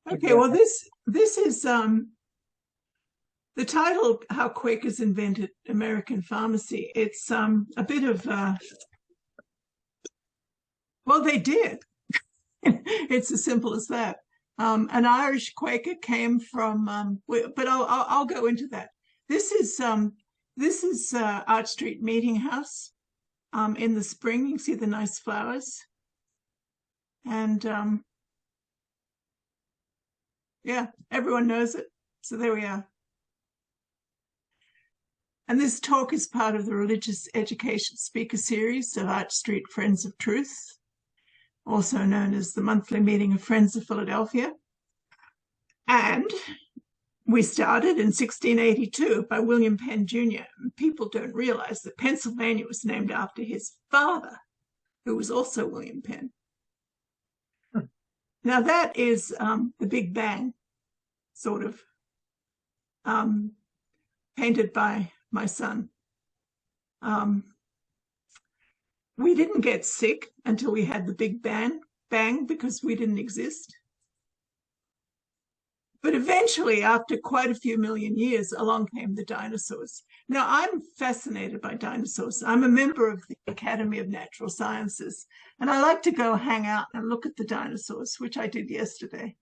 Okay, well, this is the title, How Quakers Invented American Pharmacy. It's a bit of, well, they did. It's as simple as that. An Irish Quaker came from, but I'll go into that. This is Art Street Meeting House. In the spring, you can see the nice flowers, and yeah, everyone knows it. So there we are. And this talk is part of the Religious Education Speaker Series of Art Street Friends of Truth, also known as the monthly meeting of Friends of Philadelphia. And we started in 1682 by William Penn Jr. People don't realize that Pennsylvania was named after his father, who was also William Penn. Now that is the Big Bang, sort of, painted by my son. We didn't get sick until we had the Big Bang because we didn't exist. But eventually, after quite a few million years, along came the dinosaurs. Now, I'm fascinated by dinosaurs. I'm a member of the Academy of Natural Sciences, and I like to go hang out and look at the dinosaurs, which I did yesterday.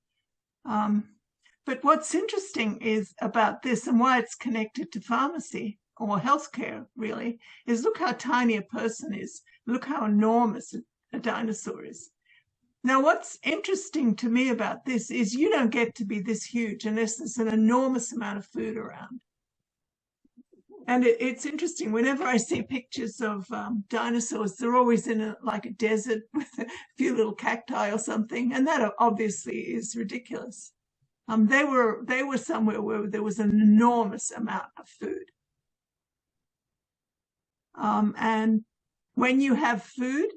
But what's interesting is about this, and why it's connected to pharmacy or healthcare, really, is look how tiny a person is. Look how enormous a dinosaur is. Now, what's interesting to me about this is you don't get to be this huge unless there's an enormous amount of food around. And it's interesting. Whenever I see pictures of dinosaurs, they're always in like a desert with a few little cacti or something. And that obviously is ridiculous. They were somewhere where there was an enormous amount of food. And when you have food,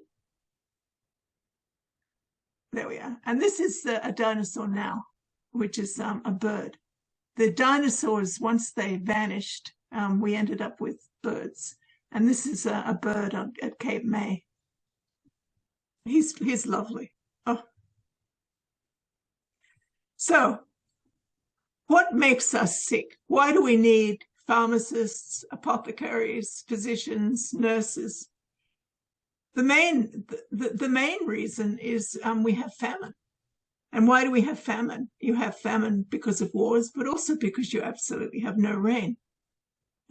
there we are. And this is a dinosaur now, which is a bird. The dinosaurs, once they vanished, we ended up with birds. And this is a bird at Cape May. He's lovely. Oh. So, what makes us sick? Why do we need pharmacists, apothecaries, physicians, nurses? The main reason is we have famine. And why do we have famine? You have famine because of wars, but also because you absolutely have no rain.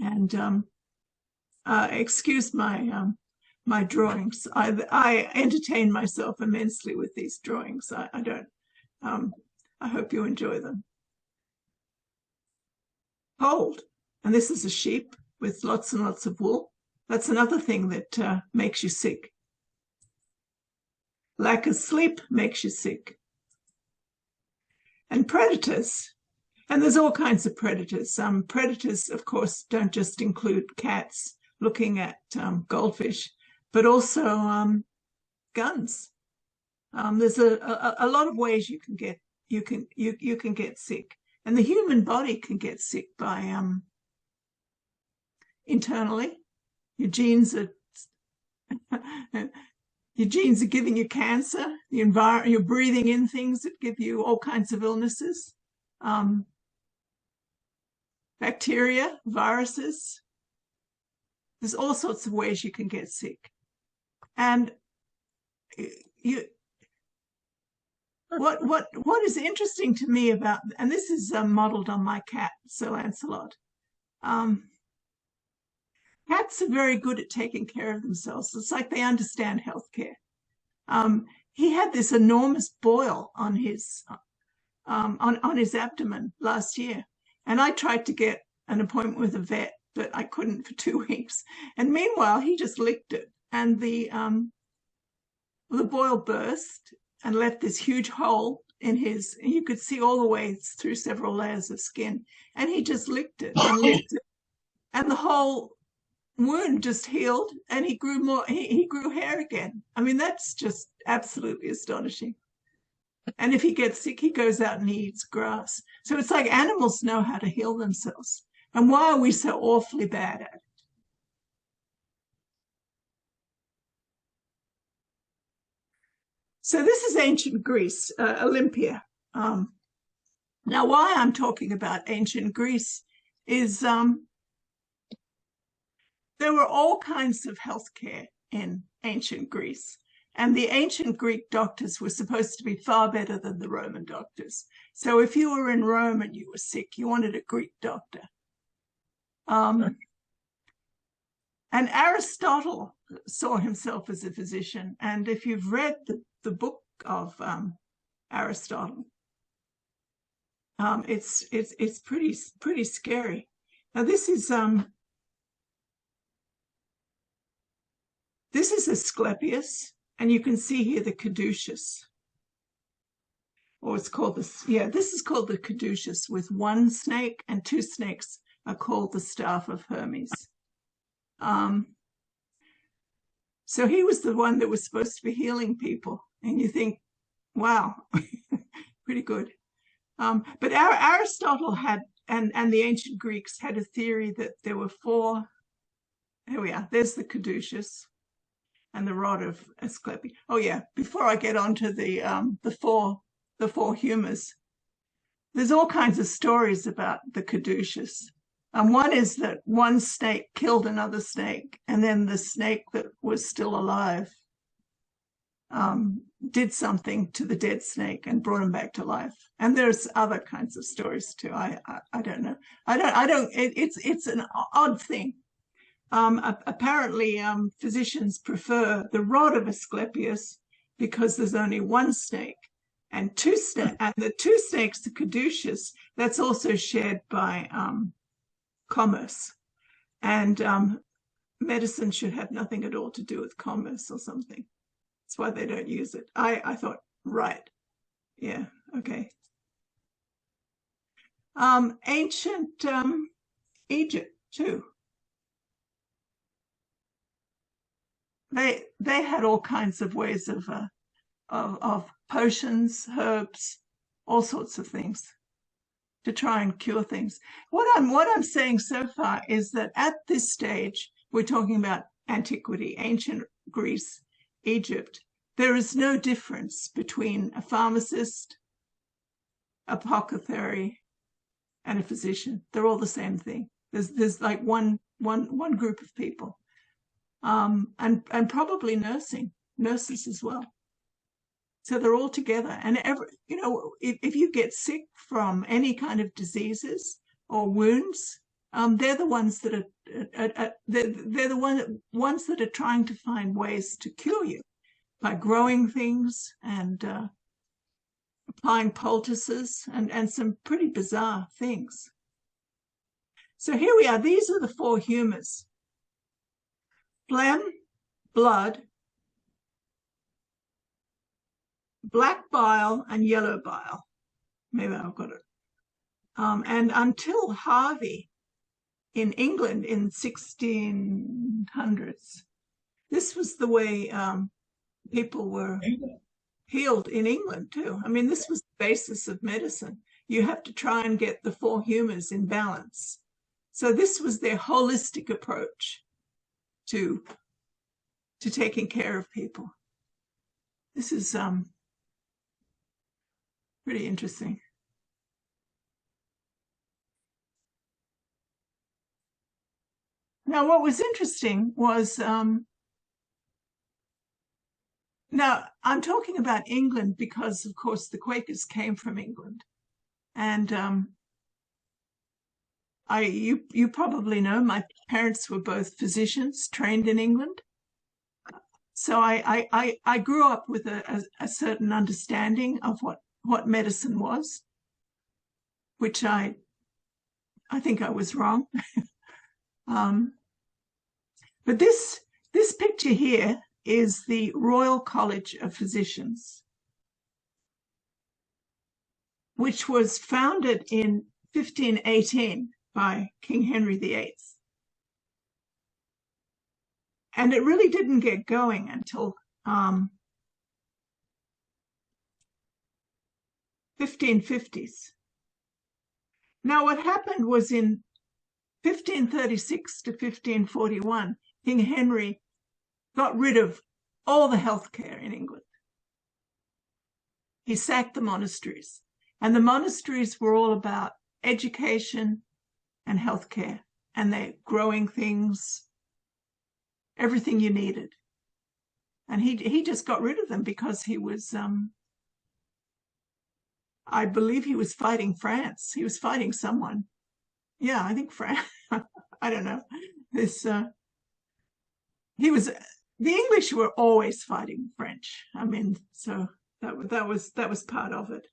And excuse my my drawings. I entertain myself immensely with these drawings. I don't. I hope you enjoy them. Cold, and this is a sheep with lots and lots of wool. That's another thing that makes you sick. Lack of sleep makes you sick. And predators, and there's all kinds of predators. Predators, of course, don't just include cats looking at goldfish, but also guns. There's a lot of ways you can get sick. And the human body can get sick by internally. Your genes are giving you cancer. The environment, you're breathing in things that give you all kinds of illnesses. Bacteria, viruses. There's all sorts of ways you can get sick. And what is interesting to me about, and this is modeled on my cat, Sir Lancelot. Cats are very good at taking care of themselves. It's like they understand healthcare. He had this enormous boil on his abdomen last year, and I tried to get an appointment with a vet, but I couldn't for 2 weeks. And meanwhile, he just licked it, and the boil burst and left this huge hole in his, and you could see all the way through several layers of skin. And he just licked it and licked it, and the whole wound just healed, and he grew more. He grew hair again. I mean, that's just absolutely astonishing. And if he gets sick, he goes out and he eats grass. So it's like animals know how to heal themselves. And why are we so awfully bad at it? So this is ancient Greece, Olympia. Now, why I'm talking about ancient Greece is there were all kinds of healthcare in ancient Greece. And the ancient Greek doctors were supposed to be far better than the Roman doctors. So if you were in Rome and you were sick, you wanted a Greek doctor. And Aristotle saw himself as a physician. And if you've read the book of Aristotle, it's pretty scary. Now this is Asclepius, and you can see here the caduceus, or it's called this. Yeah, this is called the caduceus, with one snake, and two snakes are called the staff of Hermes. So he was the one that was supposed to be healing people, and you think, wow, pretty good. But Aristotle had, and the ancient Greeks had a theory that there were four. Here we are. There's the caduceus and the rod of Asclepius. Oh yeah. Before I get on to the four humors, there's all kinds of stories about the caduceus. One is that one snake killed another snake, and then the snake that was still alive did something to the dead snake and brought him back to life. And there's other kinds of stories too. I don't know. It's an odd thing. Apparently, physicians prefer the rod of Asclepius because there's only one snake, and the two snakes, the caduceus, that's also shared by commerce, and medicine should have nothing at all to do with commerce or something. That's why they don't use it. I thought, right, yeah, okay. Ancient Egypt too. They had all kinds of ways of potions, herbs, all sorts of things to try and cure things. What I'm saying so far is that at this stage, we're talking about antiquity, ancient Greece, Egypt. There is no difference between a pharmacist, apothecary, and a physician. They're all the same thing. There's like one group of people. And probably nurses as well. So they're all together. And if you get sick from any kind of diseases or wounds, they're the ones that they're the ones that are trying to find ways to cure you by growing things and applying poultices and some pretty bizarre things. So here we are. These are the four humors: phlegm, blood, black bile, and yellow bile. Maybe I've got it. And until Harvey in England in 1600s, this was the way people were healed in England too. I mean, this was the basis of medicine. You have to try and get the four humors in balance. So this was their holistic approach to taking care of people. This is pretty interesting. Now, what was interesting was, now I'm talking about England because, of course, the Quakers came from England. And you probably know my parents were both physicians trained in England. So I grew up with a certain understanding of what medicine was, which I think I was wrong. But this picture here is the Royal College of Physicians, which was founded in 1518 by King Henry VIII. And it really didn't get going until 1550s. Now, what happened was in 1536 to 1541, King Henry got rid of all the healthcare in England. He sacked the monasteries. And the monasteries were all about education and healthcare, and they're growing things, everything you needed. And he just got rid of them because he was, I believe he was fighting France. He was fighting someone. Yeah, I think France. I don't know. This he was. The English were always fighting French. I mean, so that was part of it.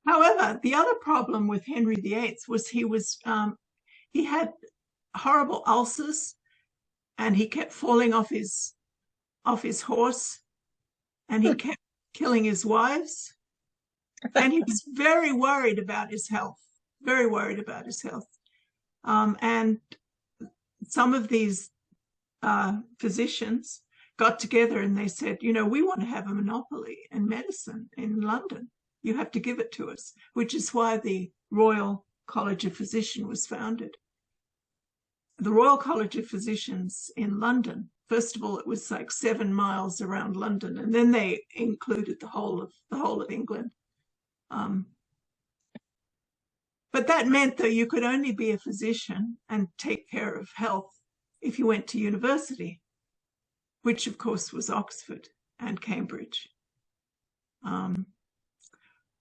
However, the other problem with Henry VIII was he had horrible ulcers, and he kept falling off his horse, and he kept killing his wives, and he was very worried about his health. Very worried about his health, and some of these physicians got together and they said, you know, we want to have a monopoly in medicine in London. You have to give it to us, which is why the Royal College of Physicians was founded. The Royal College of Physicians in London, first of all, it was like 7 miles around London, and then they included the whole of England. But that meant that you could only be a physician and take care of health if you went to university, which of course was Oxford and Cambridge.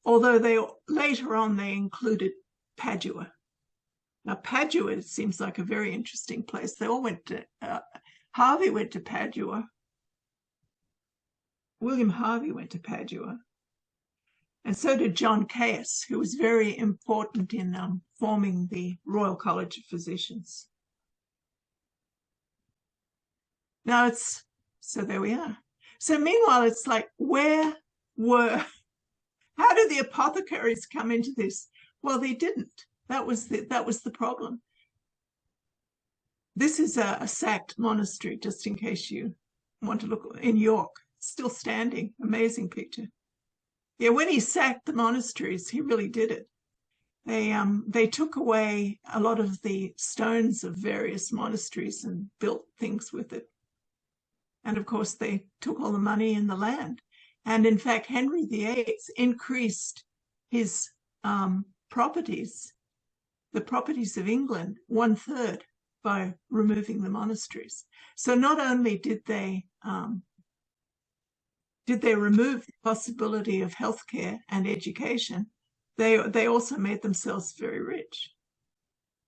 Although later on they included Padua. Now Padua seems like a very interesting place. They all went to, Harvey went to Padua. William Harvey went to Padua. And so did John Caius, who was very important in forming the Royal College of Physicians. Now so there we are. So meanwhile, it's like, how did the apothecaries come into this? Well, they didn't. That was the problem. This is a sacked monastery, just in case you want to look, in York. Still standing. Amazing picture. Yeah, when he sacked the monasteries, he really did it. They took away a lot of the stones of various monasteries and built things with it. And of course, they took all the money and the land. And in fact, Henry VIII increased his properties, the properties of England, 1/3 by removing the monasteries. So not only did they remove the possibility of healthcare and education, they also made themselves very rich.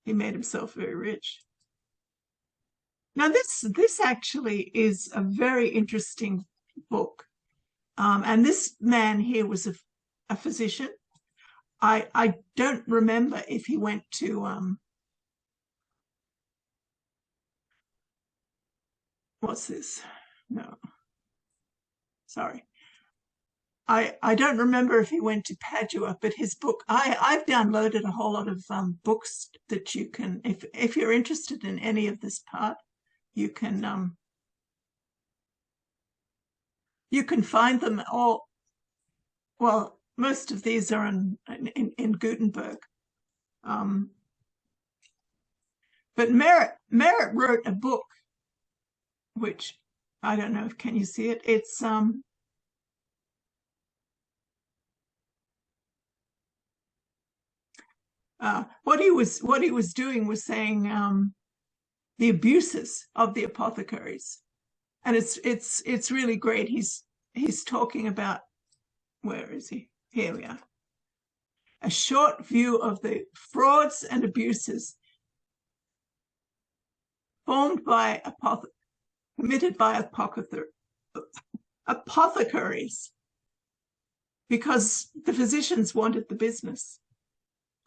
He made himself very rich. Now, this actually is a very interesting book. And this man here was a physician. I don't remember if he went to, what's this? No, sorry. I don't remember if he went to Padua, but his book, I've downloaded a whole lot of books that you can, if you're interested in any of this part, you can find them all. Well, most of these are in Gutenberg. But Merritt wrote a book, which I don't know, can you see it? It's what he was doing was saying the abuses of the apothecaries, and it's really great. He's talking about, where is he? Here we are. A short view of the frauds and abuses committed by apothecaries, because the physicians wanted the business.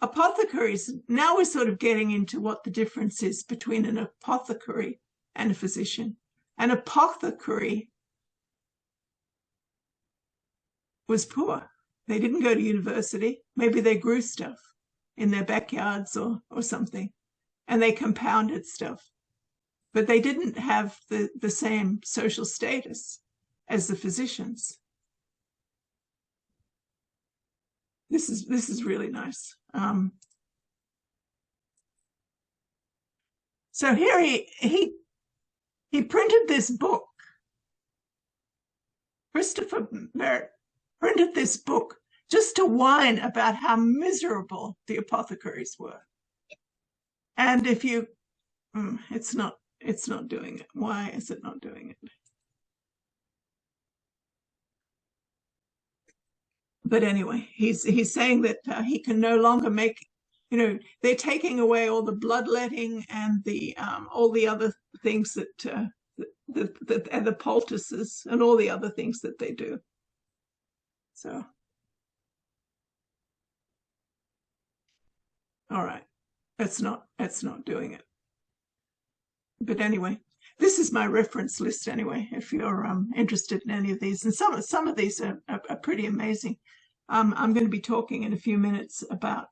Apothecaries, now we're sort of getting into what the difference is between an apothecary and a physician. An apothecary was poor. They didn't go to university. Maybe they grew stuff in their backyards or something, and they compounded stuff. But they didn't have the same social status as the physicians. This is really nice. So here he printed this book. Christopher Merritt printed this book just to whine about how miserable the apothecaries were. And if you, it's not doing it. Why is it not doing it? But anyway, he's saying that he can no longer make, they're taking away all the bloodletting and the all the other things that and the poultices and all the other things that they do. So, all right, that's not doing it. But anyway, this is my reference list anyway, if you're interested in any of these. And some of these are pretty amazing. I'm going to be talking in a few minutes about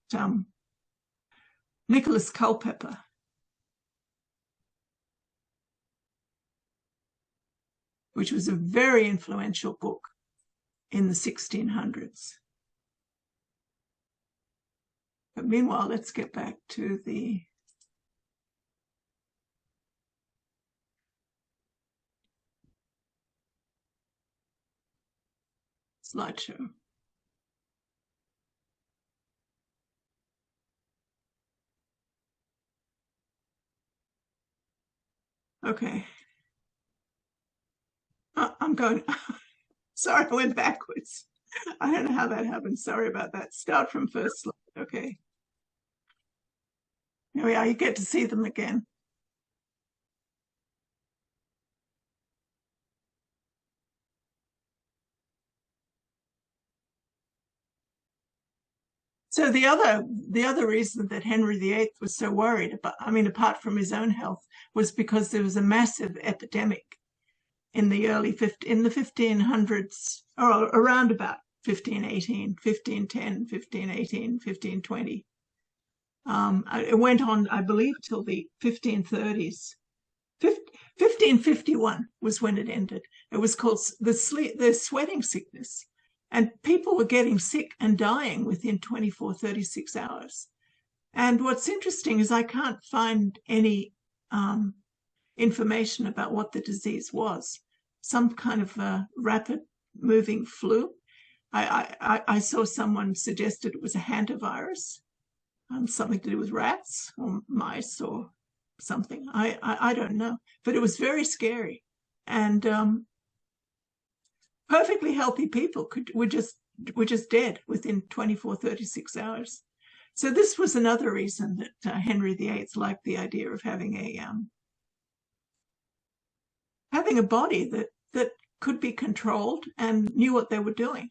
Nicholas Culpeper. Which was a very influential book in the 1600s. But meanwhile, let's get back to the slideshow. Okay. I'm going, sorry, I went backwards. I don't know how that happened. Sorry about that. Start from first slide. Okay. Here we are. You get to see them again. So the other reason that Henry VIII was so worried about, apart from his own health, was because there was a massive epidemic in the 1500s, or around about 1518, 1510, 1518, 1520. It went on, I believe, till the 1530s. 1551 was when it ended. It was called the sweating sickness. And people were getting sick and dying within 24, 36 hours. And what's interesting is I can't find any information about what the disease was. Some kind of rapid moving flu. I saw someone suggested it was a hantavirus, something to do with rats or mice or something. I don't know, but it was very scary. And perfectly healthy people were just dead within 24, 36 hours. So this was another reason that Henry VIII liked the idea of having a body that could be controlled and knew what they were doing.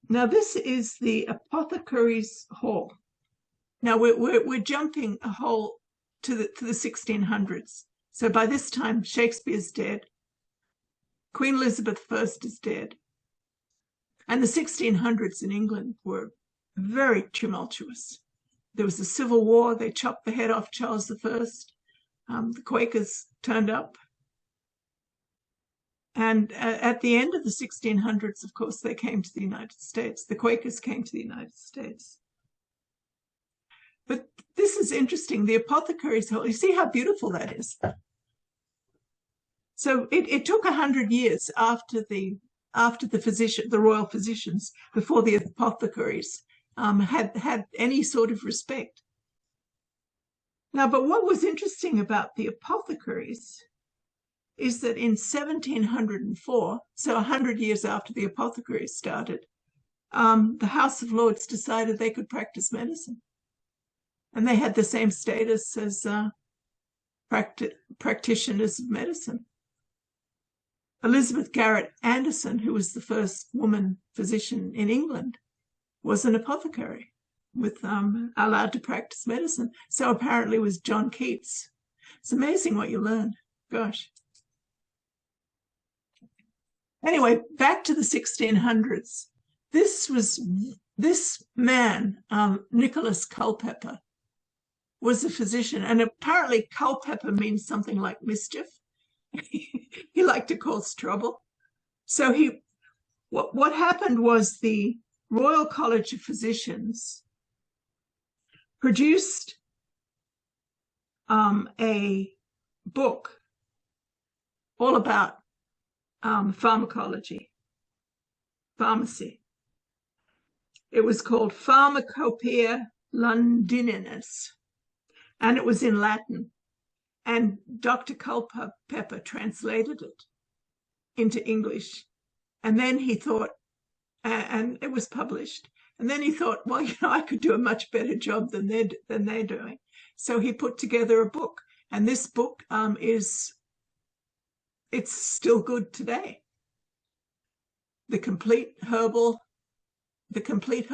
Now this is the Apothecaries' Hall. Now we're jumping a hole to the 1600s. So by this time, Shakespeare's dead. Queen Elizabeth I is dead. And the 1600s in England were very tumultuous. There was a civil war. They chopped the head off Charles I. The Quakers turned up. And at the end of the 1600s, of course, they came to the United States. The Quakers came to the United States. But this is interesting. The Apothecaries' Hall, you see how beautiful that is? So it took 100 years after the royal physicians, before the apothecaries had any sort of respect. Now, but what was interesting about the apothecaries is that in 1704, so 100 years after the apothecaries started, the House of Lords decided they could practice medicine. And they had the same status as practitioners of medicine. Elizabeth Garrett Anderson, who was the first woman physician in England, was an apothecary allowed to practice medicine. So apparently was John Keats. It's amazing what you learn. Gosh. Anyway, back to the 1600s. This man, Nicholas Culpeper, was a physician, and apparently Culpeper means something like mischief. He liked to cause trouble. So what happened was the Royal College of Physicians produced a book all about pharmacology, pharmacy. It was called Pharmacopoeia Londininus, and it was in Latin. And Dr. Culpeper translated it into English. And then he thought, and it was published. And then he thought, well, I could do a much better job than they're doing. So he put together a book. And this book it's still good today. The Complete Herbalist, The Complete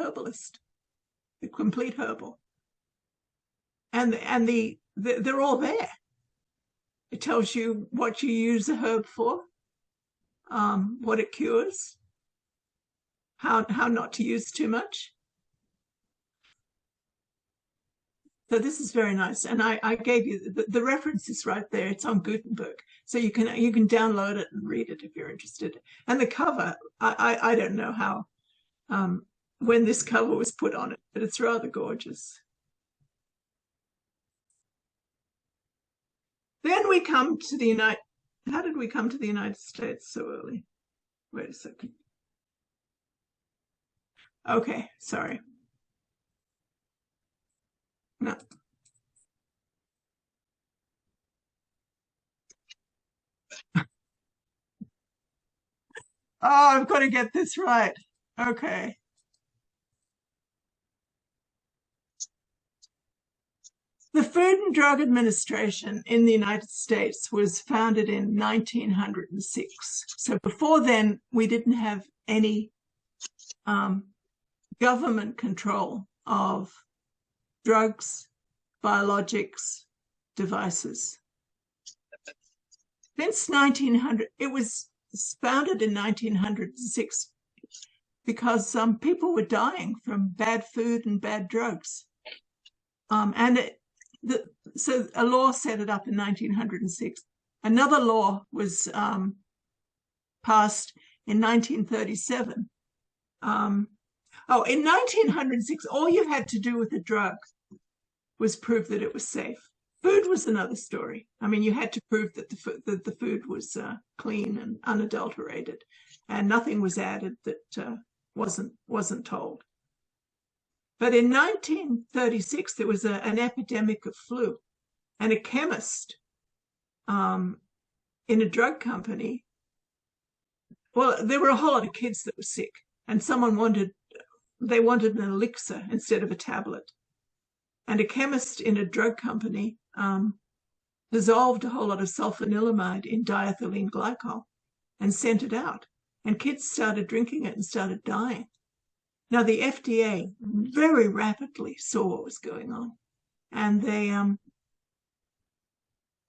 Herbal. And they're all there. It tells you what you use a herb for, what it cures, how not to use too much. So this is very nice. And I gave you the reference is right there. It's on Gutenberg. So you can download it and read it if you're interested. And the cover, I don't know how, when this cover was put on it, but it's rather gorgeous. Then we come to how did we come to the United States so early? Wait a second. Okay, sorry. No. Oh, I've got to get this right. Okay. The Food and Drug Administration in the United States was founded in 1906. So before then, we didn't have any government control of drugs, biologics, devices. Since 1900, it was founded in 1906 because people were dying from bad food and bad drugs. So a law set it up in 1906. Another law was passed in 1937. In 1906, all you had to do with a drug was prove that it was safe. Food was another story. I mean, you had to prove that the food was clean and unadulterated, and nothing was added that wasn't told. But in 1936, there was an epidemic of flu, and a chemist in a drug company. Well, there were a whole lot of kids that were sick, and they wanted an elixir instead of a tablet. And a chemist in a drug company dissolved a whole lot of sulfanilamide in diethylene glycol and sent it out. And kids started drinking it and started dying. Now, the FDA very rapidly saw what was going on, and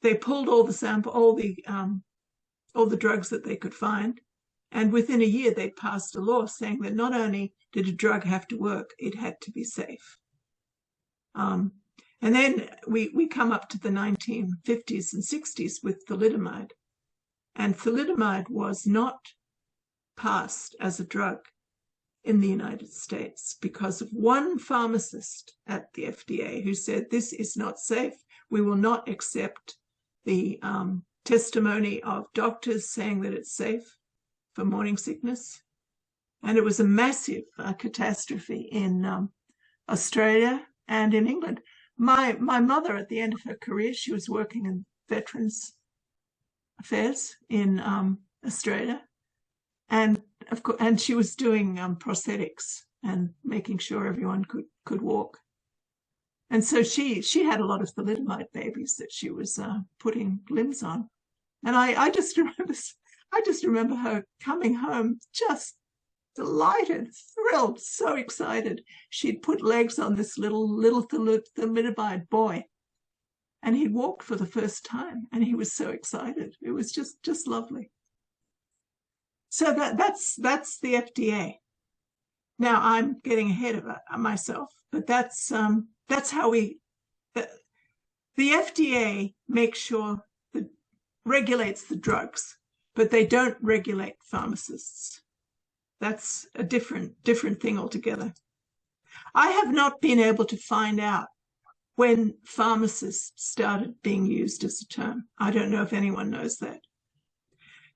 they pulled all the drugs that they could find. And within a year, they passed a law saying that not only did a drug have to work, it had to be safe. And then we come up to the 1950s and 60s with thalidomide. And thalidomide was not passed as a drug in the United States because of one pharmacist at the FDA who said, this is not safe. We will not accept the testimony of doctors saying that it's safe for morning sickness. And it was a massive catastrophe in Australia and in England. My mother, at the end of her career, she was working in Veterans Affairs in Australia, and she was doing prosthetics and making sure everyone could walk. And so she had a lot of thalidomide babies that she was putting limbs on. And I just remember her coming home just delighted, thrilled, so excited. She'd put legs on this little thalidomide boy, and he'd walked for the first time, and he was so excited. It was just lovely. So that's the FDA. Now I'm getting ahead of myself, but that's how the FDA makes sure that regulates the drugs, but they don't regulate pharmacists. That's a different thing altogether. I have not been able to find out when pharmacist started being used as a term. I don't know if anyone knows that.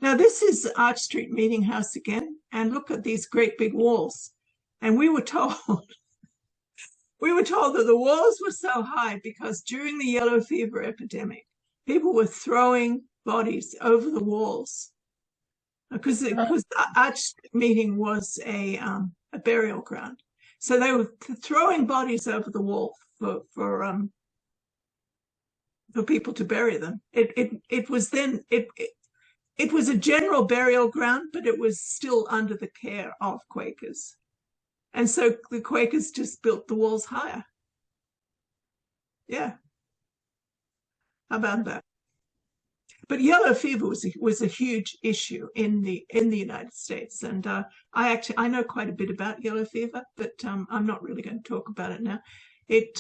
Now, this is Arch Street Meeting House again, and look at these great big walls. And we were told that the walls were so high because during the yellow fever epidemic, people were throwing bodies over the walls because the Arch Street Meeting was a burial ground. So they were throwing bodies over the wall for people to bury them. It was a general burial ground, but it was still under the care of Quakers. And so the Quakers just built the walls higher. Yeah. How about that? But yellow fever was a huge issue in the United States, and I know quite a bit about yellow fever, but I'm not really going to talk about it now. It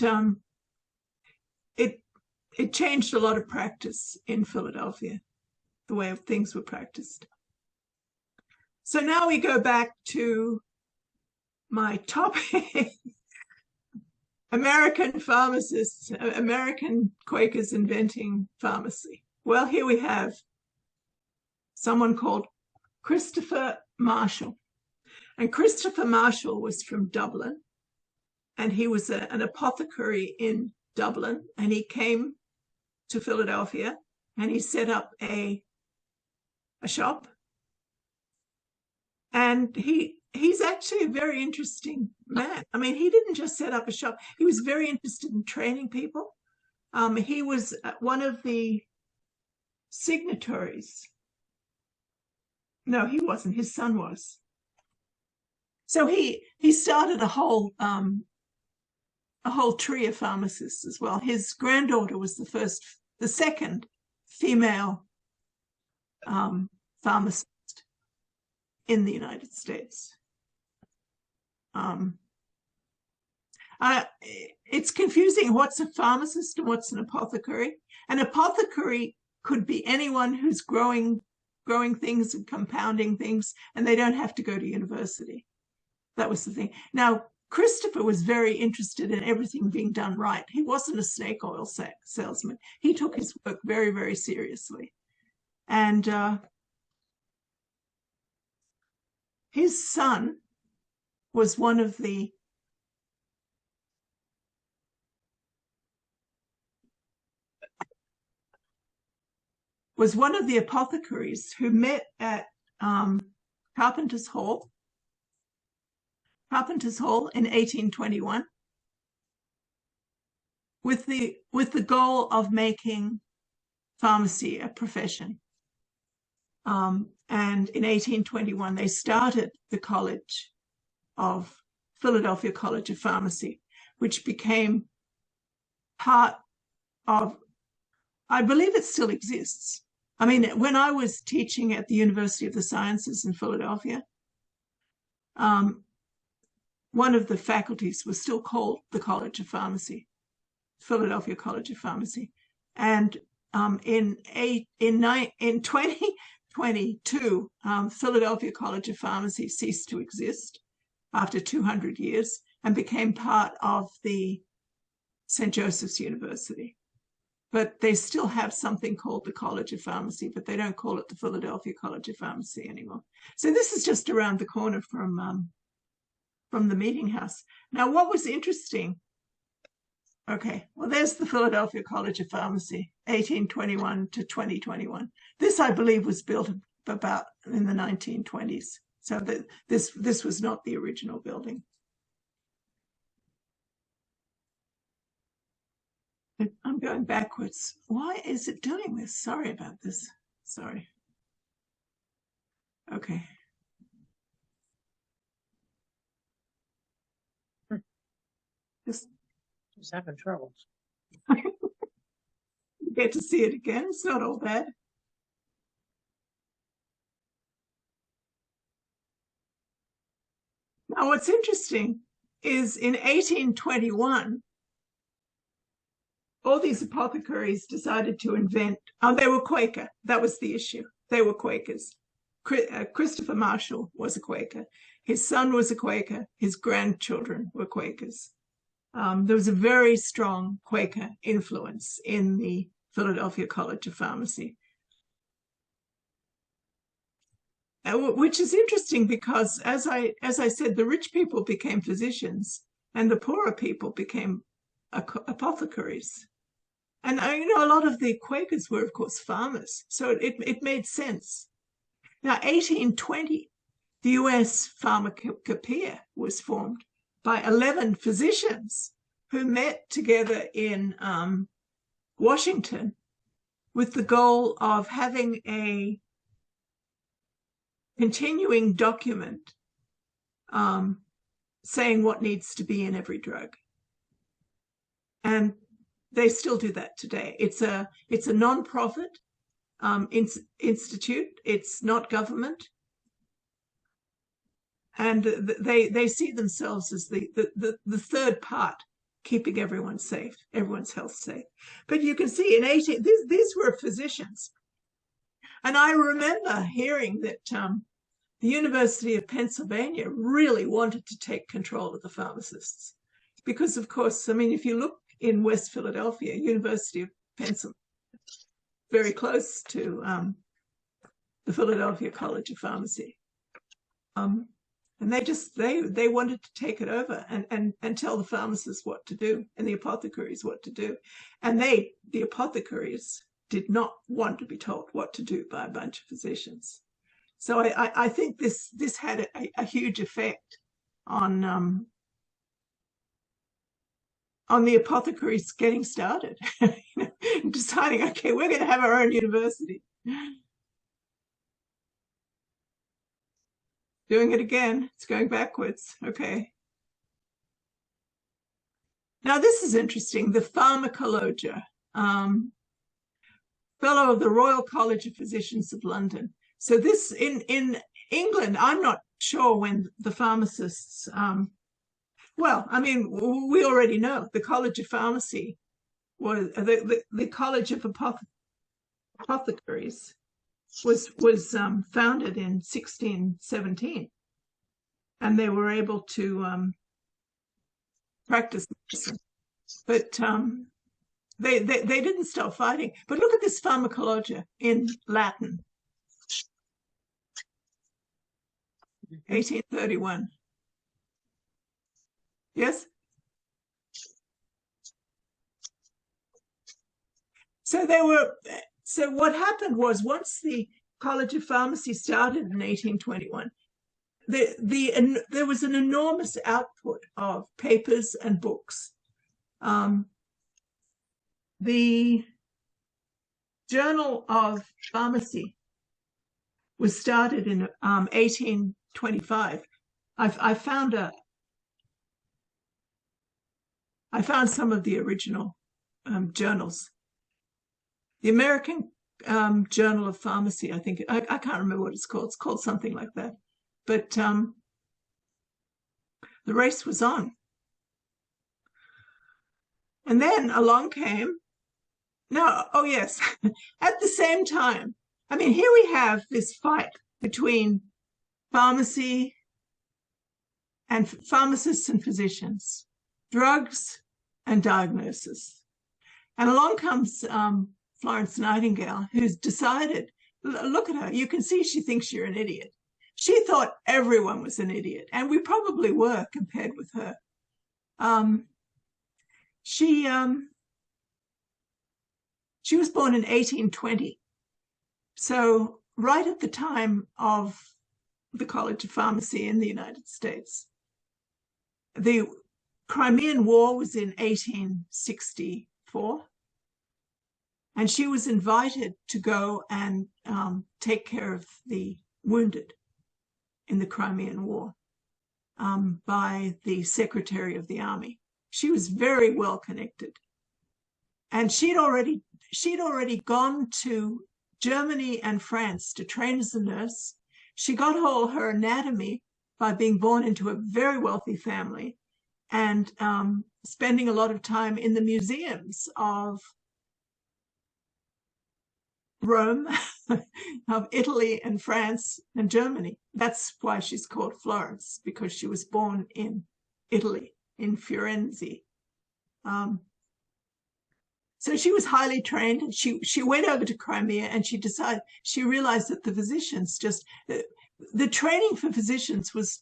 changed a lot of practice in Philadelphia, the way things were practiced. So now we go back to my topic. American pharmacists, American Quakers inventing pharmacy. Well, here we have someone called Christopher Marshall. And Christopher Marshall was from Dublin, and he was an apothecary in Dublin, and he came to Philadelphia, and he set up a shop. And he's actually a very interesting man. I mean, he didn't just set up a shop. He was very interested in training people. He was one of the signatories. No, he wasn't. His son was. So he started a whole tree of pharmacists as well. His granddaughter was the second female pharmacist in the United States. It's confusing what's a pharmacist and what's an apothecary. An apothecary could be anyone who's growing things and compounding things, and they don't have to go to university. That was the thing. Now, Christopher was very interested in everything being done right. He wasn't a snake oil salesman. He took his work very, very seriously. And his son was one of the apothecaries who met at Carpenter's Hall in 1821 with the goal of making pharmacy a profession. And in 1821, they started the Philadelphia College of Pharmacy, which became part of, I believe it still exists. I mean, when I was teaching at the University of the Sciences in Philadelphia, one of the faculties was still called the College of Pharmacy, Philadelphia College of Pharmacy. And in 2022, Philadelphia College of Pharmacy ceased to exist after 200 years and became part of the St. Joseph's University. But they still have something called the College of Pharmacy, but they don't call it the Philadelphia College of Pharmacy anymore. So this is just around the corner from the meeting house. Now, what was interesting, okay, well, there's the Philadelphia College of Pharmacy, 1821 to 2021. This, I believe, was built about in the 1920s. So this was not the original building. I'm going backwards. Why is it doing this? Sorry about this. Sorry. Okay. Just having troubles. You get to see it again. It's not all bad. Now, what's interesting is in 1821, all these apothecaries decided to invent, they were Quaker. That was the issue. They were Quakers. Christopher Marshall was a Quaker. His son was a Quaker. His grandchildren were Quakers. There was a very strong Quaker influence in the Philadelphia College of Pharmacy, which is interesting because, as I said, the rich people became physicians and the poorer people became apothecaries. And a lot of the Quakers were, of course, farmers, so it made sense. Now, 1820, the U.S. Pharmacopoeia was formed by 11 physicians who met together in Washington with the goal of having a continuing document saying what needs to be in every drug. And they still do that today. It's a non-profit institute. It's not government. And they see themselves as the third part, keeping everyone safe, everyone's health safe. But you can see these were physicians. And I remember hearing that the University of Pennsylvania really wanted to take control of the pharmacists. Because, of course, I mean, if you look in West Philadelphia, University of Pennsylvania, very close to the Philadelphia College of Pharmacy. And they wanted to take it over and tell the pharmacists what to do and the apothecaries what to do. And the apothecaries did not want to be told what to do by a bunch of physicians. So I think this had a huge effect on the apothecaries getting started, deciding, okay, we're going to have our own university. Doing it again. It's going backwards. Okay. Now, this is interesting. The pharmacologia, fellow of the Royal College of Physicians of London. So this, in England, I'm not sure when the pharmacists, well, I mean, we already know the College of Pharmacy was, the College of Apothecaries was founded in 1617, and they were able to practice medicine, but they didn't stop fighting. But look at this pharmacologia in Latin, 1831. Yes. So what happened was, once the College of Pharmacy started in 1821, there was an enormous output of papers and books. The Journal of Pharmacy was started in 1825. I found some of the original journals. The American Journal of Pharmacy, I think, I can't remember what it's called. It's called something like that. But the race was on. And then along came, oh yes, at the same time, I mean, here we have this fight between pharmacy and pharmacists and physicians, drugs and diagnosis. And along comes Florence Nightingale, who's decided, look at her, you can see she thinks you're an idiot. She thought everyone was an idiot, and we probably were compared with her. She was born in 1820, so right at the time of the College of Pharmacy in the United States. The Crimean War was in 1864. And she was invited to go and take care of the wounded in the Crimean War by the Secretary of the Army. She was very well connected. And she'd already gone to Germany and France to train as a nurse. She got all her anatomy by being born into a very wealthy family and spending a lot of time in the museums of Rome, of Italy and France and Germany. That's why she's called Florence, because she was born in Italy, in Firenze. So she was highly trained, and she went over to Crimea, and she realized that the physicians the training for physicians was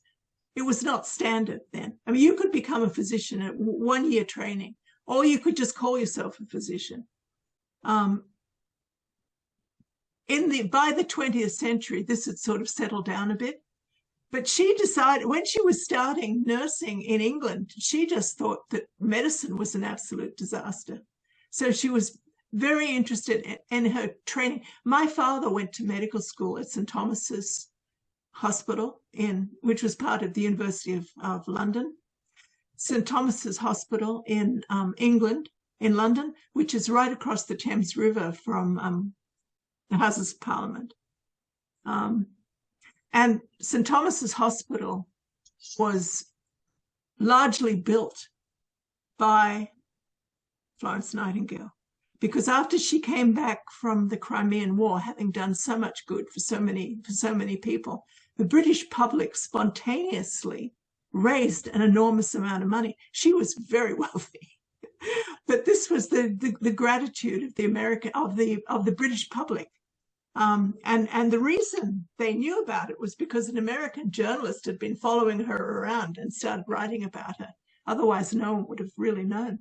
not standard then. I mean, you could become a physician at 1 year training, or you could just call yourself a physician. By the 20th century, this had sort of settled down a bit. But she decided, when she was starting nursing in England, she just thought that medicine was an absolute disaster. So she was very interested in her training. My father went to medical school at St. Thomas's Hospital, which was part of the University of London. St. Thomas's Hospital in England, in London, which is right across the Thames River from the Houses of Parliament. And St. Thomas's Hospital was largely built by Florence Nightingale, because after she came back from the Crimean War, having done so much good for so many people, the British public spontaneously raised an enormous amount of money. She was very wealthy, but this was the gratitude of the British public. And the reason they knew about it was because an American journalist had been following her around and started writing about her. Otherwise, no one would have really known.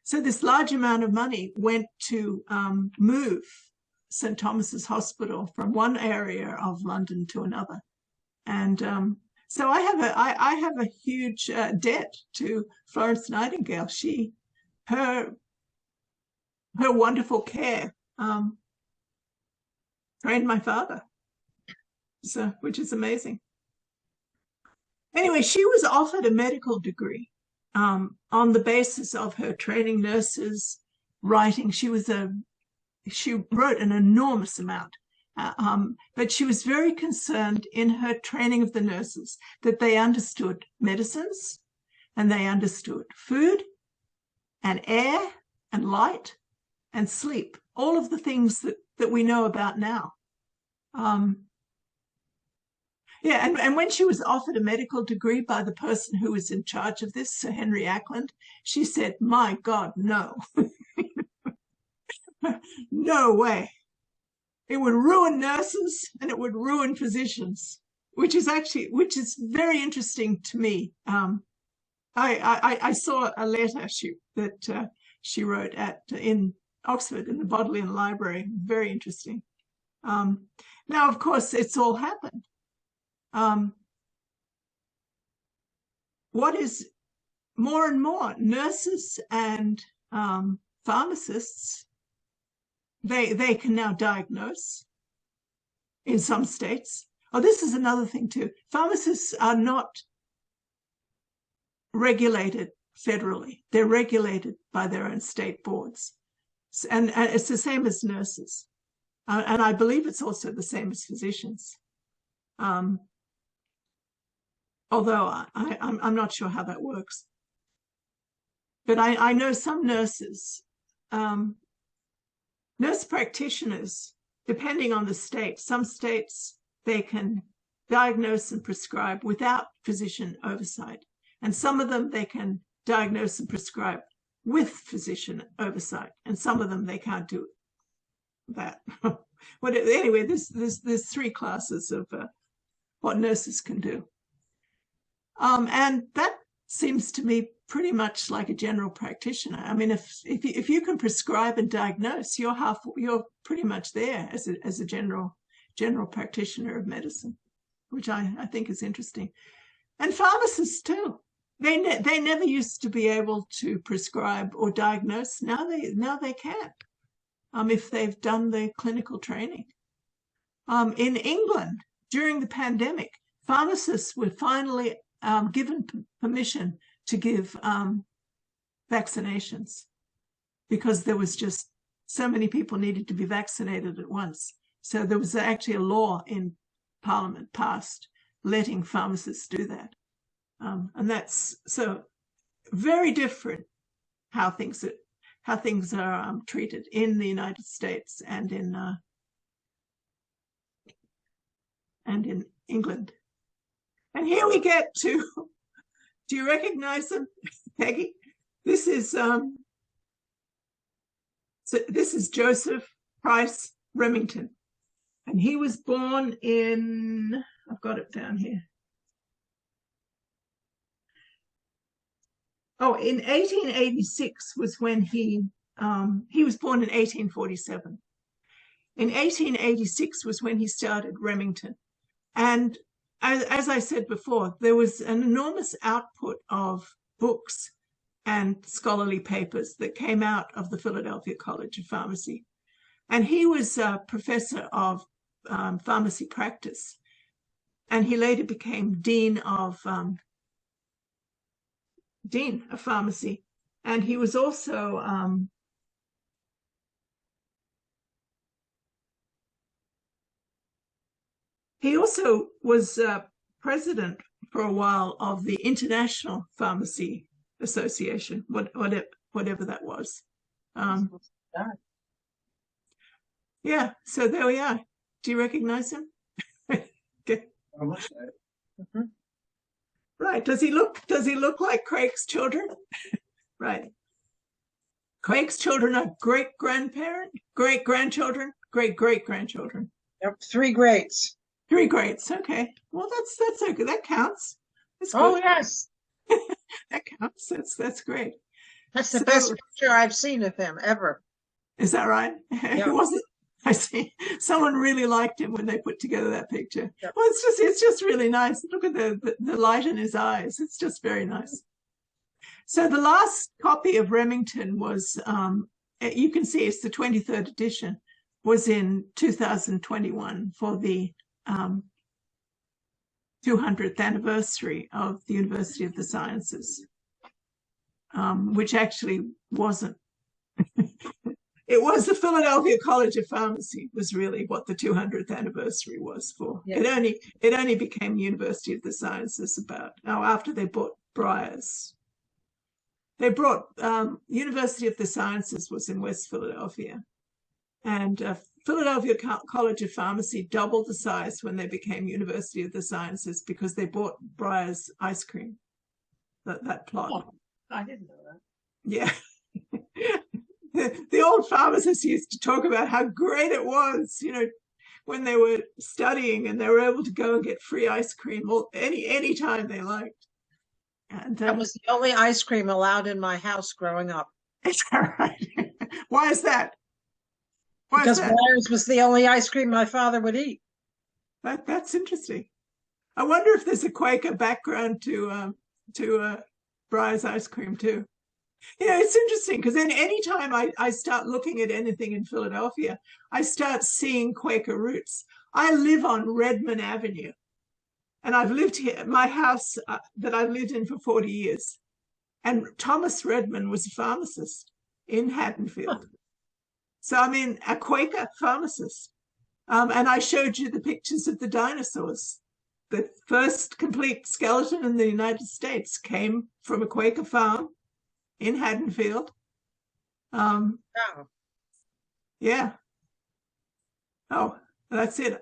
So this large amount of money went to move St. Thomas's Hospital from one area of London to another. And so I have a huge debt to Florence Nightingale. Her wonderful care trained my father, which is amazing. Anyway, she was offered a medical degree on the basis of her training nurses, writing. She wrote an enormous amount, but she was very concerned in her training of the nurses that they understood medicines, and they understood food and air and light and sleep, all of the things that we know about now. And when she was offered a medical degree by the person who was in charge of this, Sir Henry Ackland, she said, "My God, no." No way. It would ruin nurses and it would ruin physicians, which is very interesting to me. I saw a letter that she wrote in Oxford in the Bodleian Library. Very interesting. Now, of course, it's all happened. What is more and more, nurses and pharmacists, they can now diagnose in some states. Oh, this is another thing too. Pharmacists are not regulated federally. They're regulated by their own state boards. And it's the same as nurses. And I believe it's also the same as physicians. Although I'm not sure how that works. But I know some nurses, nurse practitioners, depending on the state, some states they can diagnose and prescribe without physician oversight. And some of them they can diagnose and prescribe with physician oversight. And some of them they can't do that. But anyway, there's three classes of what nurses can do. And that seems to me pretty much like a general practitioner. I mean, if you can prescribe and diagnose, you're pretty much there as a general practitioner of medicine, which I think is interesting. And pharmacists too. They never used to be able to prescribe or diagnose. Now they can, if they've done their clinical training. In England, during the pandemic, pharmacists were finally given permission to give vaccinations, because there was just so many people needed to be vaccinated at once. So there was actually a law in Parliament passed letting pharmacists do that. And that's so very different how things are treated in the United States and in England. And here we get to Do you recognize them, Peggy? This is Joseph Price Remington, and he was born in, I've got it down here. Oh, in 1886 was when he was born in 1847. In 1886 was when he started Remington. And as I said before, there was an enormous output of books and scholarly papers that came out of the Philadelphia College of Pharmacy. And he was a professor of pharmacy practice. And he later became dean of pharmacy. And he was also was president for a while of the International Pharmacy Association, whatever that was. Yeah, so there we are. Do you recognize him? Okay. Mhm. Right. Does he look like Craig's children? Right. Craig's children are great-grandchildren, great-great-grandchildren. Yep, 3 greats. 3 greats. Okay. Well, that's okay. That counts. That's good. Oh, yes. That counts. That's great. That's the So- best picture I've seen of him ever. Is that right? Yeah. It wasn't. I see. Someone really liked him when they put together that picture. Yep. Well, it's just really nice. Look at the light in his eyes. It's just very nice. So the last copy of Remington was, you can see it's the 23rd edition, was in 2021 for the 200th anniversary of the University of the Sciences, which actually wasn't. It was the Philadelphia College of Pharmacy was really what the 200th anniversary was for. Yeah. It only became University of the Sciences after they bought Briars. They brought University of the Sciences was in West Philadelphia, and Philadelphia College of Pharmacy doubled the size when they became University of the Sciences because they bought Briars ice cream. That plot. Oh, I didn't know that. Yeah. The old pharmacists used to talk about how great it was, when they were studying and they were able to go and get free ice cream any time they liked. And That was the only ice cream allowed in my house growing up. is that right? Why is that? Because Briars was the only ice cream my father would eat. That's interesting. I wonder if there's a Quaker background to Briar's ice cream too. It's interesting because then anytime I start looking at anything in Philadelphia, I start seeing Quaker roots. I live on Redmond Avenue, and I've lived here, my house that I've lived in for 40 years. And Thomas Redmond was a pharmacist in Haddonfield. So, I mean, a Quaker pharmacist. And I showed you the pictures of the dinosaurs. The first complete skeleton in the United States came from a Quaker farm in Haddonfield. Wow. Yeah. Oh, that's it.